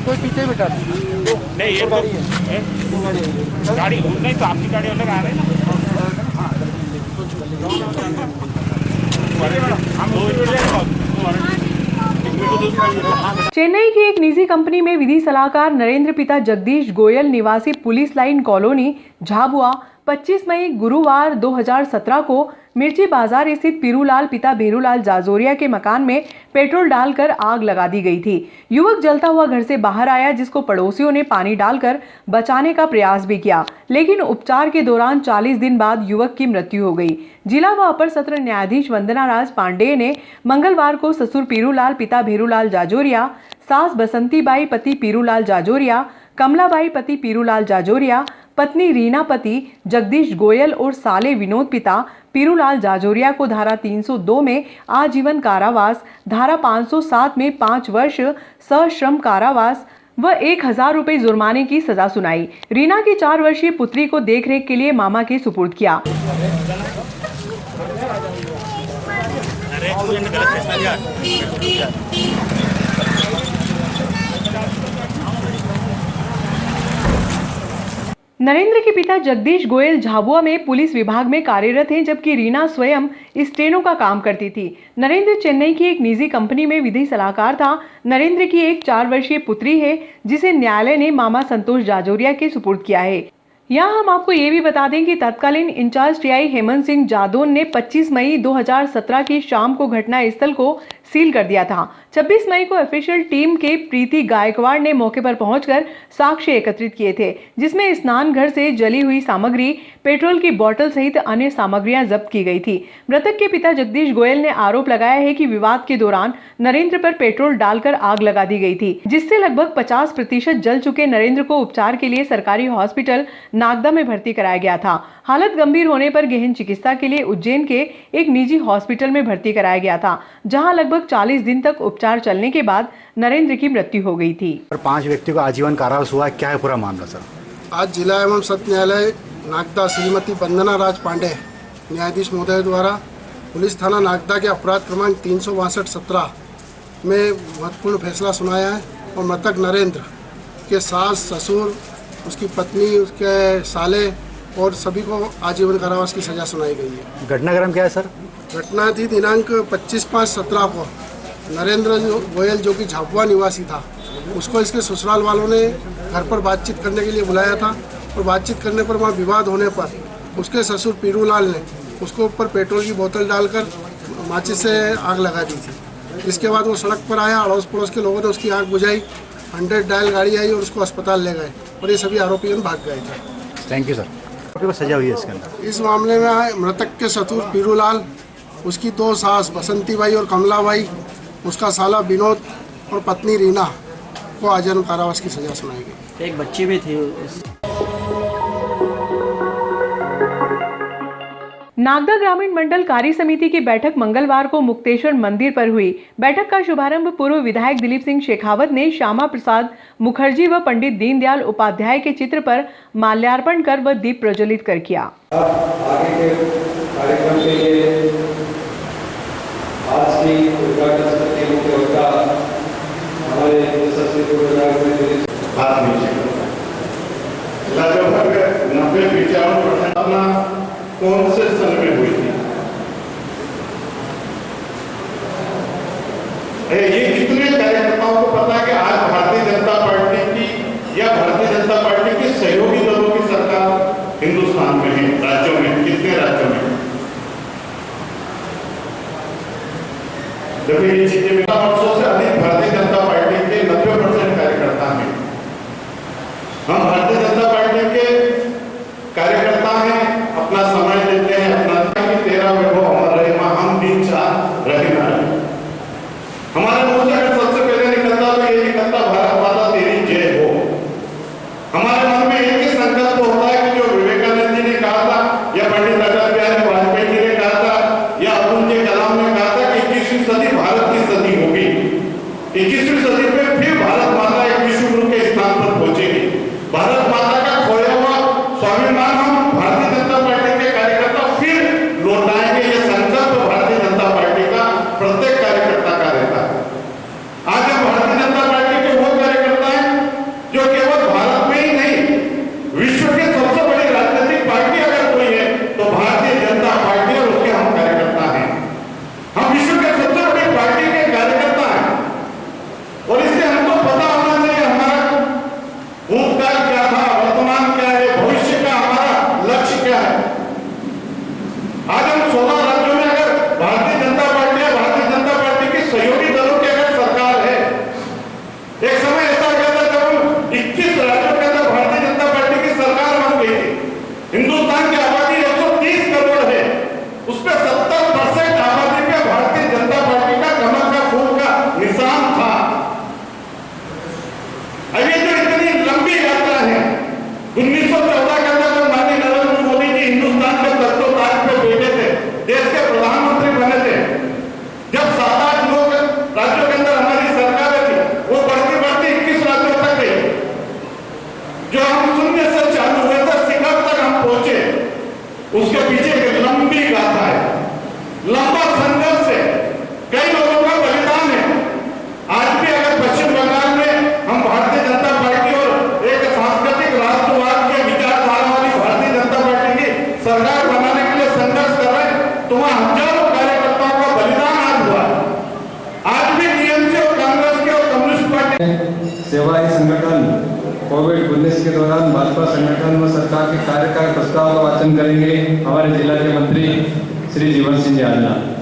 कोई पीछे बैठा नहीं, ये तो गाड़ी नहीं, तो आपकी गाड़ी अलग आ रही है ना। चेन्नई की एक निजी कंपनी में विधि सलाहकार नरेंद्र पिता जगदीश गोयल निवासी पुलिस लाइन कॉलोनी झाबुआ 25 मई गुरुवार 2017 को मिर्ची बाजार स्थित पीरूलाल पिता भेरूलाल जाजोरिया के मकान में पेट्रोल डालकर आग लगा दी गई थी। युवक जलता हुआ घर से बाहर आया, जिसको पड़ोसियों ने पानी डालकर बचाने का प्रयास भी किया, लेकिन उपचार के दौरान 40 दिन बाद युवक की मृत्यु हो गई। जिला व अपर सत्र न्यायाधीश वंदना राज पांडेय ने मंगलवार को ससुर पीरूलाल पिता भेरूलाल जाजोरिया, सास बसंतीबाई पति पीरूलाल जाजोरिया, कमलाबाई पति पीरूलाल जाजोरिया, पत्नी रीना पति जगदीश गोयल और साले विनोद पिता पीरूलाल जाजोरिया को धारा 302 में आजीवन कारावास, धारा 507 में 5 वर्ष सश्रम कारावास व 1000 रुपए जुर्माने की सजा सुनाई। रीना की 4 वर्षीय पुत्री को देखरेख के लिए मामा के सुपुर्द किया। नरेंद्र के पिता जगदीश गोयल झाबुआ में पुलिस विभाग में कार्यरत हैं, जबकि रीना स्वयं स्टेनो का काम करती थी। नरेंद्र चेन्नई की एक निजी कंपनी में विधि सलाहकार था। नरेंद्र की एक 4 वर्षीय पुत्री है, जिसे न्यायालय ने मामा संतोष जाजोरिया के सुपुर्द किया है। यहाँ हम आपको ये भी बता दें कि तत्कालीन इंचार्ज टीआई हेमंत सिंह जादौन ने 25 मई 2017 की शाम को घटना स्थल को सील कर दिया था। 26 मई को ऑफिशियल टीम के प्रीति गायकवाड़ ने मौके पर पहुंचकर साक्ष्य एकत्रित किए थे, जिसमें स्नान घर से जली हुई सामग्री, पेट्रोल की बोतल सहित अन्य सामग्रियां जब्त की गई थी। मृतक के पिता जगदीश गोयल ने आरोप लगाया है कि विवाद के दौरान नरेंद्र पर पेट्रोल डालकर आग लगा दी गई थी, जिससे लगभग 50% जल चुके नरेंद्र को उपचार के लिए सरकारी हॉस्पिटल नागदा में भर्ती कराया गया था। हालत गंभीर होने पर गहन चिकित्सा के लिए उज्जैन के एक निजी हॉस्पिटल में भर्ती कराया गया था, जहां लगभग 40 दिन तक उपचार चलने के बाद नरेंद्र की मृत्यु हो गई थी। 5 व्यक्तियों का आजीवन कारावास हुआ। क्या है पूरा मामला सर? आज जिला एवं सत्र न्यायालय नागदा श्रीमती वंदना राज पांडे न्यायाधीश महोदय द्वारा पुलिस थाना नागदा के अपराध क्रमांक 362-17 में महत्वपूर्ण फैसला सुनाया है और मृतक नरेंद्र के सास ससुर, उसकी पत्नी, उसके साले और सभी को आजीवन कारावास की सजा सुनाई गई है। घटनाक्रम क्या है सर? घटना थी दिनांक 25/5/17 को नरेंद्र गोयल, जो कि झाबुआ निवासी था, उसको इसके ससुराल वालों ने घर पर बातचीत करने के लिए बुलाया था और बातचीत करने पर वहाँ विवाद होने पर उसके ससुर पीरूलाल ने उसको ऊपर पेट्रोल की बोतल डालकर माचिस से आग लगा दी थी। इसके बाद वो सड़क पर आया, अड़ोस पड़ोस के लोगों ने उसकी आग बुझाई, 100 डायल गाड़ी आई और उसको अस्पताल ले गए और ये सभी आरोपी भाग गए थे। Thank you sir. को सजा हुई है इसके अंदर? इस मामले में मृतक के ससुर पीरूलाल, उसकी 2 सास बसंतीबाई और कमलाबाई, उसका साला विनोद और पत्नी रीना को आजीवन कारावास की सजा सुनाई गई। एक बच्ची भी थी। नागदा ग्रामीण मंडल कार्य समिति की बैठक मंगलवार को मुक्तेश्वर मंदिर पर हुई। बैठक का शुभारंभ पूर्व विधायक दिलीप सिंह शेखावत ने श्यामा प्रसाद मुखर्जी व पंडित दीनदयाल उपाध्याय के चित्र पर माल्यार्पण कर व दीप प्रज्वलित कर किया। आगे के कार्यक्रम के लिए आज की उद्घाटन समिति मुख्य वक्ता हमारे लगभग 90-95% अपना कौन से सन में हुई थी? ये कितने कार्यकर्ताओं को पता है कि आज भारतीय जनता पार्टी की या भारतीय जनता पार्टी के सहयोगी दलों की सरकार हिंदुस्तान में है? राज्यों में कितने राज्यों में? जब ये चीजें वर्षों से अधिक भारतीय जनता पार्टी के 90% कार्यकर्ता हैं। 21वीं सदी में फिर भारत माता एक विश्व गुरु के स्थान पर पहुंचेगी। भारत माता का खोया हुआ स्वाभिमान हम भारतीय जनता पार्टी के कार्यकर्ता फिर लौटाएंगे। ये संकल्प भारतीय जनता पार्टी का प्रत्येक कार्यकर्ता का रहता है। आज हम भारतीय जनता पार्टी के वो कार्यकर्ता हैं जो केवल भारत में ही नहीं, विश्व की सबसे बड़ी राजनीतिक पार्टी अगर कोई है तो भारतीय जनता पार्टी और उसके हम कार्यकर्ता हैं। हम विश्व के सबसे बड़ी पार्टी के कार्यकर्ता हैं और इसलिए हमको पता होना चाहिए हमारा भूतकाल क्या था, वर्तमान क्या है, भविष्य का हमारा लक्ष्य क्या है। आज हम 16 राज्यों में अगर भारतीय जनता पार्टी या भारतीय जनता पार्टी की सहयोगी दलों की अगर सरकार है, एक समय ऐसा गया था जब हम 21 राज्यों के अंदर भारतीय जनता पार्टी की सरकार बन गई थी। हिंदुस्तान की आबादी 130 करोड़ है, उस पर 70% आबादी पे भारतीय जनता पार्टी का कमल का फूल का निशान था। अब ये जो इतनी लंबी यात्रा है, 1914 के अंदर जब माननीय नरेंद्र मोदी जी हिंदुस्तान के तख्तों-ताज पे बैठे थे, देश के प्रधानमंत्री बने थे, जब 7-8 लोग राज्यों के अंदर हमारी सरकार थी, वो बढ़ती बढ़ती 21 राज्यों तक गई। जो हम शून्य से चालू हुए थे, शिखर तक हम पहुंचे, उसके पीछे एक लंबी गाथा है, लंबा संघर्ष है, कई लोगों का बलिदान है। आज भी अगर पश्चिम बंगाल में हम भारतीय जनता पार्टी और एक सांस्कृतिक राष्ट्रवाद के विचारधारा वाली भारतीय जनता पार्टी की सरकार बनाने के लिए संघर्ष कर रहे हैं, तो वहां हजारों कार्यकर्ताओं का बलिदान आज हुआ। आज भी टीएमसी और कांग्रेस के और कम्युनिस्ट पार्टी सेवाई संगठन कोविड-19 के दौरान भाजपा संगठन व सरकार के कार्यकाल प्रस्ताव का वाचन करेंगे हमारे जिला के मंत्री श्री जीवन सिंह यादव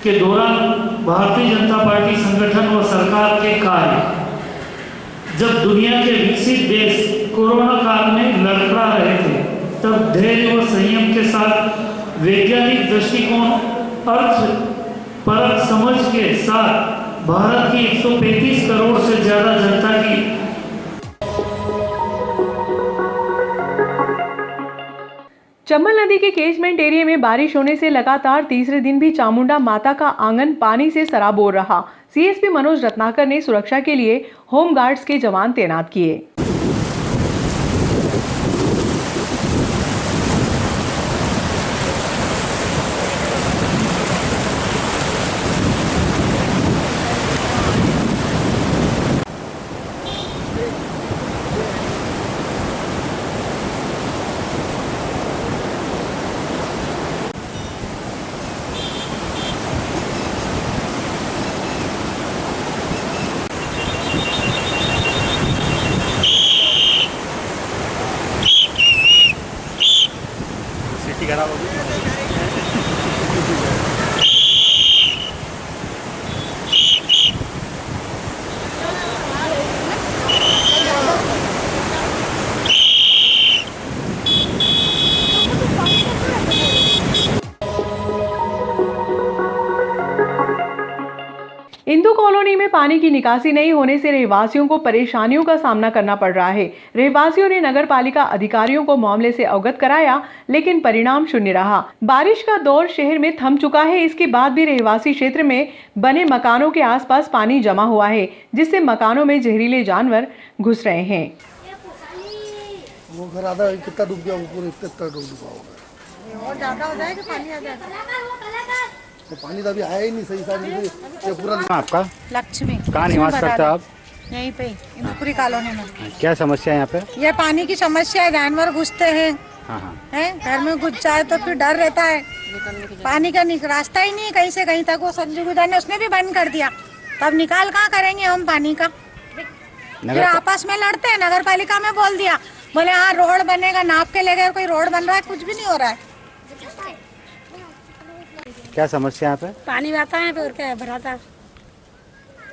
के दौरान भारतीय जनता पार्टी संगठन और सरकार के कार्य जब दुनिया के विकसित देश कोरोना काल में लड़खड़ा रहे थे, तब धैर्य व संयम के साथ वैज्ञानिक दृष्टिकोण, अर्थ परक समझ के साथ भारत की 135 करोड़ से ज्यादा जनता की चंबल नदी के केजमेंट एरिया में बारिश होने से लगातार तीसरे दिन भी चामुंडा माता का आंगन पानी से सराबोर रहा। सीएसपी मनोज रत्नाकर ने सुरक्षा के लिए होमगार्ड्स के जवान तैनात किए। खराब हो गई। इंदू कॉलोनी में पानी की निकासी नहीं होने से रहवासियों को परेशानियों का सामना करना पड़ रहा है। रहवासियों ने नगर पालिका अधिकारियों को मामले से अवगत कराया, लेकिन परिणाम शून्य रहा। बारिश का दौर शहर में थम चुका है, इसके बाद भी रहवासी क्षेत्र में बने मकानों के आसपास पानी जमा हुआ है, जिससे मकानों में जहरीले जानवर घुस रहे हैं। वो घर आधा कितना डूब गया, पूरा इतना डूबा होगा। और ज्यादा हो जाएगा, पानी आ जाएगा। तो पानी तो अभी आया ही नहीं सही सारी, ये पूरा। आपका लक्ष्मी कहाँ निवास करते हैं आप? यहीं पे इंदुपुरी कॉलोनी में। क्या समस्या है यहाँ पे? ये पानी की समस्या है, जानवर घुसते हैं। हाँ हाँ। हैं घर में घुस जाए तो फिर डर रहता है। पानी का रास्ता ही नहीं कहीं से कहीं तक। वो संजू गुजर ने उसने भी बंद कर दिया, तब निकाल कहाँ करेंगे हम पानी का। फिर आपस में लड़ते हैं। नगर पालिका में बोल दिया, बोले हाँ रोड बनेगा, नाप के ले गए, कोई रोड बन रहा है, कुछ भी नहीं हो रहा है। क्या समस्या यहाँ पे? पानी आता है फिर क्या भराता,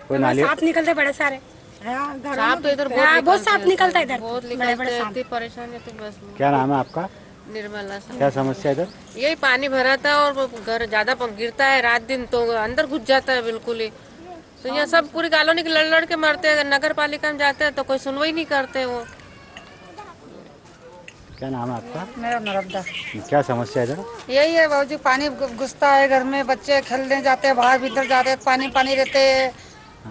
कोई नाली सांप निकलते बड़े सारे। सांप तो इधर बहुत सांप निकलता है इधर, बहुत बड़े बड़े सांप। इतनी परेशानी है तो बस। क्या नाम है आपका? निर्मला। क्या समस्या इधर? यही पानी भरा था और घर ज्यादा गिरता है रात दिन, तो अंदर घुस जाता है बिल्कुल ही। तो यहाँ सब पूरी कॉलोनी के लड़ के मरते हैं। नगर पालिका में जाते हैं तो कोई सुनवाई नहीं करते वो। क्या नाम है आपका? मेरा नर्मदा। क्या समस्या है इधर? यही है बाबूजी, पानी घुसता है घर में, बच्चे खेलने जाते हैं बाहर, भीतर जाते हैं, पानी पानी रहते हैं,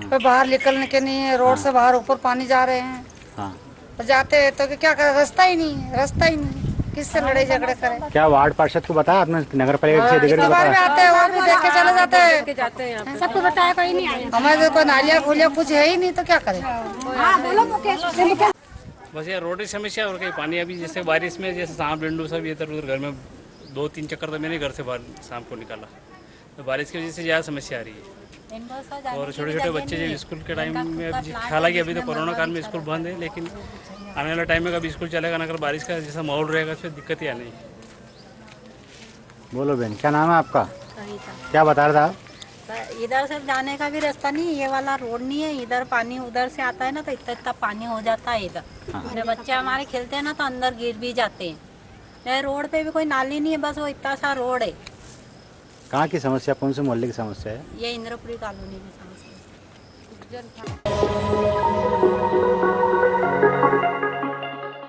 फिर बाहर निकलने के नहीं है, रोड से बाहर ऊपर पानी जा रहे हैं। हाँ, तो जाते हैं तो क्या करें, रास्ता ही नहीं है, रास्ता ही नहीं, किससे लड़ाई झगड़े करें। क्या वार्ड पार्षद को बताया आपने? नगर पालिका के अधिकारी को बाहर में बताया? आते हैं, वो भी देख के चले जाते हैं। सबको बताया कोई नहीं आया। हमारे तो कोई नालियाँ खुलिया कुछ है ही नहीं, तो क्या करें। बस ये रोड की समस्या और कहीं पानी अभी जैसे बारिश में जैसे सांप लंडू सब इधर उधर घर में 2-3 चक्कर तो मैंने घर से बाहर शाम को निकाला, तो बारिश की वजह से ज़्यादा समस्या आ रही है। और छोटे छोटे बच्चे जब स्कूल के टाइम में, हालांकि अभी तो कोरोना काल में स्कूल बंद है, लेकिन आने वाला टाइम में कभी स्कूल चलेगा ना, अगर बारिश का जैसा माहौल रहेगा तो दिक्कत ही आनी है। बोलो बहन, क्या नाम है आपका? क्या बता रहा था आप? इधर से जाने का भी रास्ता नहीं, ये वाला रोड नहीं है, इधर पानी उधर से आता है ना, तो इतना पानी हो जाता है इधर। जब बच्चे हमारे खेलते हैं ना तो अंदर गिर भी जाते हैं। रोड पे भी कोई नाली नहीं है, बस वो इतना सा रोड है। कहाँ की समस्या, कौन से मोहल्ले की समस्या है? ये इंद्रपुरी कॉलोनी की समस्या है।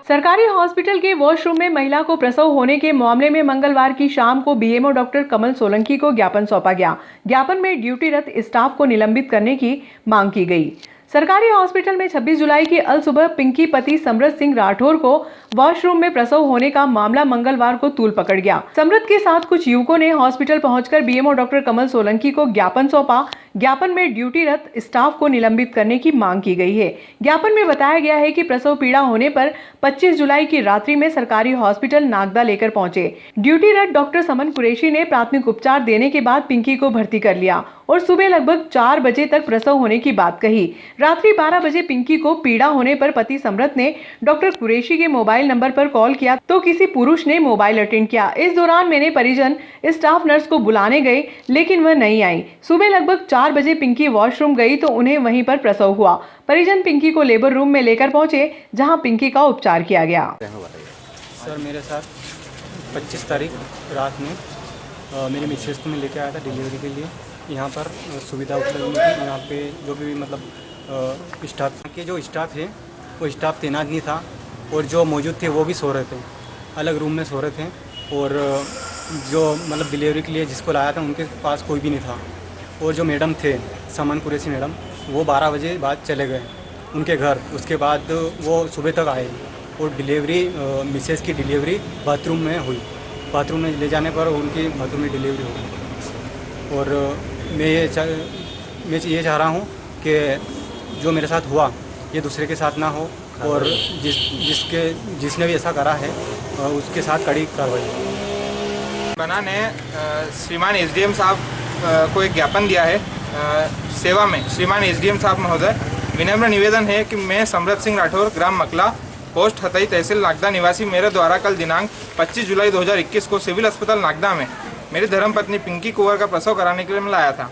सरकारी हॉस्पिटल के वॉशरूम में महिला को प्रसव होने के मामले में मंगलवार की शाम को बीएमओ डॉक्टर कमल सोलंकी को ज्ञापन सौंपा गया। ज्ञापन में ड्यूटीरत स्टाफ को निलंबित करने की मांग की गई। सरकारी हॉस्पिटल में 26 जुलाई की अल सुबह पिंकी पति समृत सिंह राठौर को वॉशरूम में प्रसव होने का मामला मंगलवार को तूल पकड़ गया। समृत के साथ कुछ युवकों ने हॉस्पिटल पहुंचकर बीएमओ डॉक्टर कमल सोलंकी को ज्ञापन सौंपा। ज्ञापन में ड्यूटीरत स्टाफ को निलंबित करने की मांग की गई है। ज्ञापन में बताया गया है कि प्रसव पीड़ा होने पर 25 जुलाई की रात्रि में सरकारी हॉस्पिटल नागदा लेकर पहुंचे। ड्यूटीरत डॉक्टर समन कुरैशी ने प्राथमिक उपचार देने के बाद पिंकी को भर्ती कर लिया और सुबह लगभग 4 बजे तक प्रसव होने की बात कही। रात्रि 12 बजे पिंकी को पीड़ा होने पर पति समृत ने डॉक्टर कुरैशी के मोबाइल नंबर पर कॉल किया तो किसी पुरुष ने मोबाइल अटेंड किया। इस दौरान मैंने परिजन स्टाफ नर्स को बुलाने गए, लेकिन वह नहीं आई। सुबह लगभग 4 बजे पिंकी वॉशरूम गई तो उन्हें वहीं पर प्रसव हुआ। परिजन पिंकी को लेबर रूम में लेकर पहुंचे, जहां पिंकी का उपचार किया गया। सर, मेरे साथ 25 तारीख रात में मेरी मिसेस को मैं लेके आया था डिलीवरी के लिए। यहाँ पर सुविधा उपलब्ध नहीं थी। यहाँ पे जो भी मतलब स्टाफ के जो स्टाफ है वो स्टाफ तैनात नहीं था, और जो मौजूद थे वो भी सो रहे थे, अलग रूम में सो रहे थे। और जो मतलब डिलीवरी के लिए जिसको लाया था उनके पास कोई भी नहीं था। और जो मैडम थे समन कुरैशी मैडम, वो 12 बजे बाद चले गए उनके घर। उसके बाद वो सुबह तक आए और डिलीवरी मिसेस की डिलीवरी बाथरूम में हुई। बाथरूम में ले जाने पर उनकी बाथरूम में डिलीवरी हुई। और मैं ये चाह रहा हूँ कि जो मेरे साथ हुआ ये दूसरे के साथ ना हो, और जिसने भी ऐसा करा है उसके साथ कड़ी कार्रवाई। बना ने श्रीमान एसडीएम साहब को एक ज्ञापन दिया है सेवा में। श्रीमान एसडीएम साहब महोदय, विनम्र निवेदन है कि मैं समृत सिंह राठौर, ग्राम मकला, पोस्ट हतई, तहसील नागदा निवासी, मेरे द्वारा कल दिनांक 25 जुलाई 2021 को सिविल अस्पताल नागदा में मेरी धर्मपत्नी पिंकी कुंवर का प्रसव कराने के लिए मैं लाया था।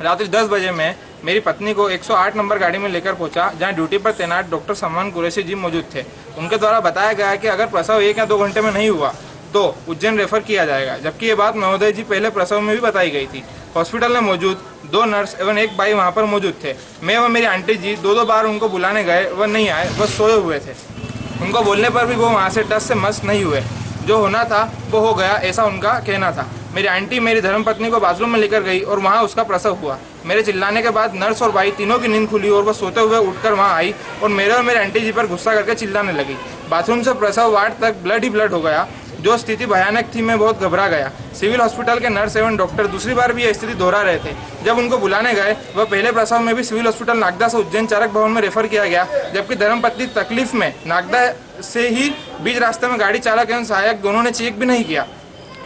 रात्रि 10 बजे में मेरी पत्नी को 108 नंबर गाड़ी में लेकर पहुंचा, जहां ड्यूटी पर तैनात डॉक्टर समन कुरैशी जी मौजूद थे। उनके द्वारा बताया गया कि अगर प्रसव 1 या 2 घंटे में नहीं हुआ तो उज्जैन रेफर किया जाएगा, जबकि ये बात महोदय जी पहले प्रसव में भी बताई गई थी। हॉस्पिटल में मौजूद 2 नर्स एवं 1 बाई वहाँ पर मौजूद थे। मैं व मेरी आंटी जी 2 बार उनको बुलाने गए, वह नहीं आए, वह सोए हुए थे। उनको बोलने पर भी वो वहाँ से टस से मस नहीं हुए। जो होना था वो हो गया, ऐसा उनका कहना था। मेरी आंटी मेरी धर्मपत्नी को बाथरूम में लेकर गई और वहाँ उसका प्रसव हुआ। मेरे चिल्लाने के बाद नर्स और बाई तीनों की नींद खुली और वह सोते हुए उठकर वहाँ आई और मेरे और मेरी आंटी जी पर गुस्सा करके चिल्लाने लगी। बाथरूम से प्रसव वार्ड तक ब्लड ही ब्लड हो गया। जो स्थिति भयानक थी, मैं बहुत घबरा गया। सिविल हॉस्पिटल के नर्स एवं डॉक्टर दूसरी बार भी यह स्थिति दोहरा रहे थे। जब उनको बुलाने गए, वह पहले प्रसव में भी सिविल हॉस्पिटल नागदा से उज्जैन चारक भवन में रेफर किया गया, जबकि धर्मपत्नी तकलीफ में नागदा से ही बीच रास्ते में गाड़ी चालक एवं सहायक दोनों ने चेक भी नहीं किया।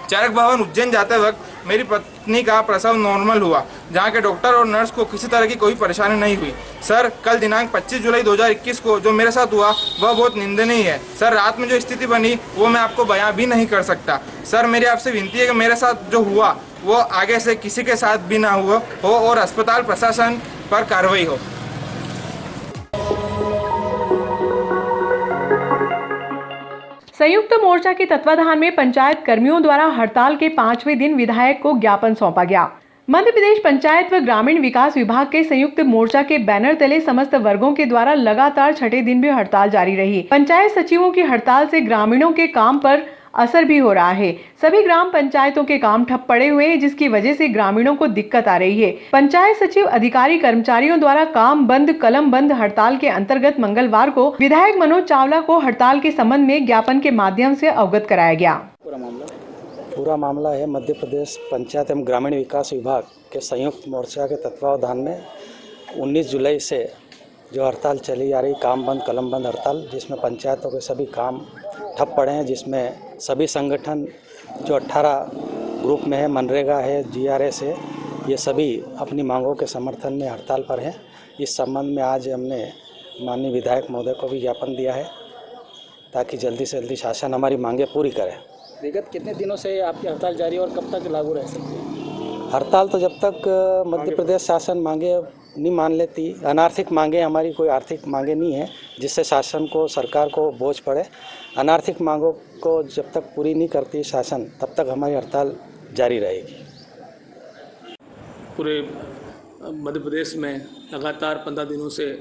चारक भवन उज्जैन जाते वक्त मेरी पत्नी का प्रसव नॉर्मल हुआ, जहां के डॉक्टर और नर्स को किसी तरह की कोई परेशानी नहीं हुई। सर, कल दिनांक 25 जुलाई 2021 को जो मेरे साथ हुआ वह बहुत निंदनीय है। सर, रात में जो स्थिति बनी वो मैं आपको बयां भी नहीं कर सकता। सर, मेरी आपसे विनती है कि मेरे साथ जो हुआ वो आगे से किसी के साथ भी ना हुआ हो और अस्पताल प्रशासन पर कार्रवाई हो। संयुक्त मोर्चा के तत्वाधान में पंचायत कर्मियों द्वारा हड़ताल के 5वें दिन विधायक को ज्ञापन सौंपा गया। मध्य प्रदेश पंचायत व ग्रामीण विकास विभाग के संयुक्त मोर्चा के बैनर तले समस्त वर्गों के द्वारा लगातार छठे दिन भी हड़ताल जारी रही। पंचायत सचिवों की हड़ताल से ग्रामीणों के काम पर असर भी हो रहा है। सभी ग्राम पंचायतों के काम ठप पड़े हुए हैं, जिसकी वजह से ग्रामीणों को दिक्कत आ रही है। पंचायत सचिव अधिकारी कर्मचारियों द्वारा काम बंद कलम बंद हड़ताल के अंतर्गत मंगलवार को विधायक मनोज चावला को हड़ताल के संबंध में ज्ञापन के माध्यम से अवगत कराया गया। पूरा मामला है मध्य प्रदेश पंचायत एवं ग्रामीण विकास विभाग के संयुक्त मोर्चा के तत्वावधान में 19 जुलाई से जो हड़ताल चली आ रही काम बंद कलम बंद हड़ताल, जिसमें पंचायतों के सभी काम ठप पड़े हैं, जिसमें सभी संगठन जो 18 ग्रुप में है, मनरेगा है, GRS है, ये सभी अपनी मांगों के समर्थन में हड़ताल पर हैं। इस संबंध में आज हमने माननीय विधायक महोदय को भी ज्ञापन दिया है ताकि जल्दी से जल्दी शासन हमारी मांगें पूरी करे। विगत कितने दिनों से आपकी हड़ताल जारी है और कब तक लागू रह सकती है? हड़ताल तो जब तक मध्य प्रदेश शासन मांगे नहीं मान लेती, अनार्थिक मांगे, हमारी कोई आर्थिक मांगे नहीं है जिससे शासन को सरकार को बोझ पड़े। अनार्थिक मांगों को जब तक पूरी नहीं करती शासन, तब तक हमारी हड़ताल जारी रहेगी। पूरे मध्य प्रदेश में लगातार 15 दिनों से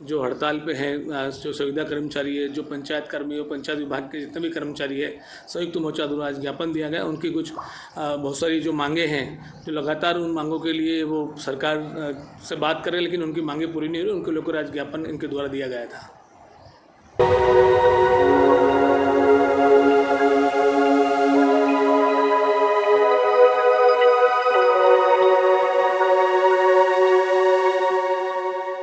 जो हड़ताल पे हैं, जो संविदा कर्मचारी है, जो पंचायत कर्मी हो, पंचायत विभाग के जितने भी कर्मचारी है, संयुक्त मोर्चा द्वारा आज ज्ञापन दिया गया। उनकी कुछ बहुत सारी जो मांगे हैं, जो लगातार उन मांगों के लिए वो सरकार से बात करें, लेकिन उनकी मांगे पूरी नहीं हुई, उनको लेकर आज ज्ञापन इनके द्वारा दिया गया था।